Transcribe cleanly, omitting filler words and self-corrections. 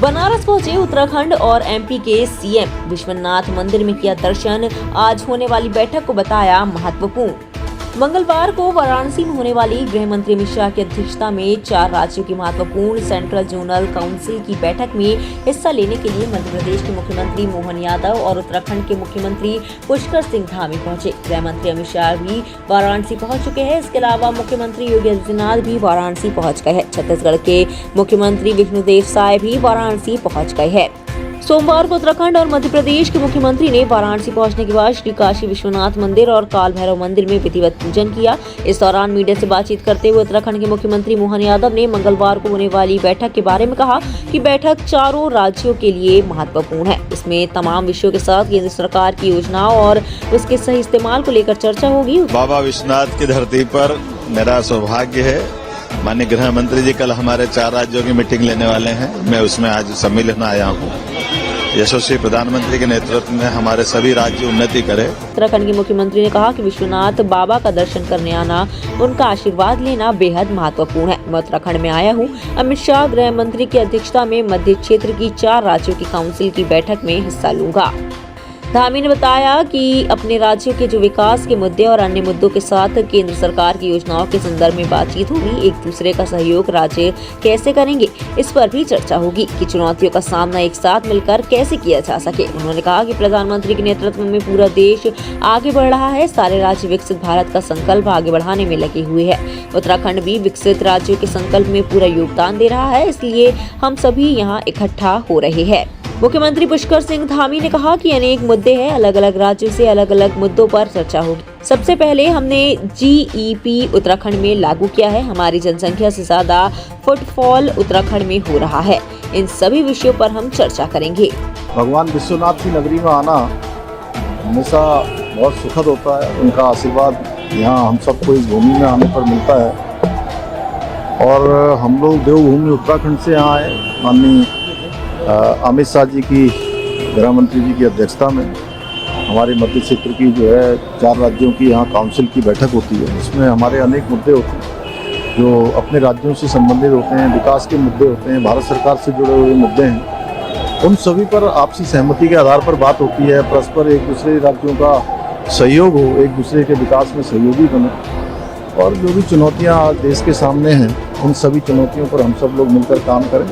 बनारस पहुंचे उत्तराखंड और एमपी के सीएम। विश्वनाथ मंदिर में किया दर्शन। आज होने वाली बैठक को बताया महत्वपूर्ण। मंगलवार को वाराणसी में होने वाली गृह मंत्री अमित शाह की अध्यक्षता में 4 राज्यों की महत्वपूर्ण सेंट्रल जोनल काउंसिल की बैठक में हिस्सा लेने के लिए मध्य प्रदेश के मुख्यमंत्री मोहन यादव और उत्तराखंड के मुख्यमंत्री पुष्कर सिंह धामी पहुंचे। गृह मंत्री अमित शाह भी वाराणसी पहुंच चुके हैं। इसके अलावा मुख्यमंत्री योगी आदित्यनाथ भी वाराणसी पहुंच गए हैं। छत्तीसगढ़ के मुख्यमंत्री विष्णुदेव साय भी वाराणसी पहुंच गए हैं। सोमवार को उत्तराखंड और मध्य प्रदेश के मुख्यमंत्री ने वाराणसी पहुंचने के बाद श्री काशी विश्वनाथ मंदिर और काल भैरव मंदिर में विधिवत पूजन किया। इस दौरान मीडिया से बातचीत करते हुए उत्तराखंड के मुख्यमंत्री मोहन यादव ने मंगलवार को होने वाली बैठक के बारे में कहा कि बैठक चारों राज्यों के लिए महत्वपूर्ण है। इसमें तमाम विषयों के साथ केंद्र सरकार की योजनाओं और उसके सही इस्तेमाल को लेकर चर्चा होगी। बाबा विश्वनाथ की धरती पर मेरा सौभाग्य है। माननीय गृह मंत्री जी कल हमारे 4 राज्यों की मीटिंग लेने वाले हैं। मैं उसमें आज सम्मिलित होने आया हूँ। यशस्वी प्रधानमंत्री के नेतृत्व में हमारे सभी राज्य उन्नति करें। उत्तराखंड के मुख्यमंत्री ने कहा कि विश्वनाथ बाबा का दर्शन करने आना, उनका आशीर्वाद लेना बेहद महत्वपूर्ण है। मैं उत्तराखंड में आया हूँ। अमित शाह गृह मंत्री की अध्यक्षता में मध्य क्षेत्र की 4 राज्यों की काउंसिल की बैठक में हिस्सा लूंगा। धामी ने बताया कि अपने राज्यों के जो विकास के मुद्दे और अन्य मुद्दों के साथ केंद्र सरकार की योजनाओं के संदर्भ में बातचीत होगी। एक दूसरे का सहयोग राज्य कैसे करेंगे, इस पर भी चर्चा होगी कि चुनौतियों का सामना एक साथ मिलकर कैसे किया जा सके। उन्होंने कहा कि प्रधानमंत्री के नेतृत्व में पूरा देश आगे बढ़ रहा है। सारे राज्य विकसित भारत का संकल्प आगे बढ़ाने में लगे हुए है। उत्तराखंड भी विकसित राज्यों के संकल्प में पूरा योगदान दे रहा है, इसलिए हम सभी यहाँ इकट्ठा हो रहे हैं। मुख्यमंत्री पुष्कर सिंह धामी ने कहा कि अनेक मुद्दे हैं, अलग अलग राज्यों से अलग अलग मुद्दों पर चर्चा होगी। सबसे पहले हमने GEP उत्तराखंड में लागू किया है। हमारी जनसंख्या से ज्यादा फुटफॉल उत्तराखंड में हो रहा है। इन सभी विषयों पर हम चर्चा करेंगे। भगवान विश्वनाथ की नगरी में आना हमेशा बहुत सुखद होता है। उनका आशीर्वाद यहाँ हम सबको इस भूमि में आने पर मिलता है। और हम लोग देवभूमि उत्तराखंड से यहाँ आए। माननीय अमित शाह जी की, गृह मंत्री जी की अध्यक्षता में हमारे मध्य क्षेत्र की जो है 4 राज्यों की यहाँ काउंसिल की बैठक होती है। इसमें हमारे अनेक मुद्दे होते हैं जो अपने राज्यों से संबंधित होते हैं, विकास के मुद्दे होते हैं, भारत सरकार से जुड़े हुए मुद्दे हैं। उन सभी पर आपसी सहमति के आधार पर बात होती है। परस्पर एक दूसरे राज्यों का सहयोग हो, एक दूसरे के विकास में सहयोगी बने। और जो भी चुनौतियाँ आज देश के सामने हैं, उन सभी चुनौतियों पर हम सब लोग मिलकर काम करें।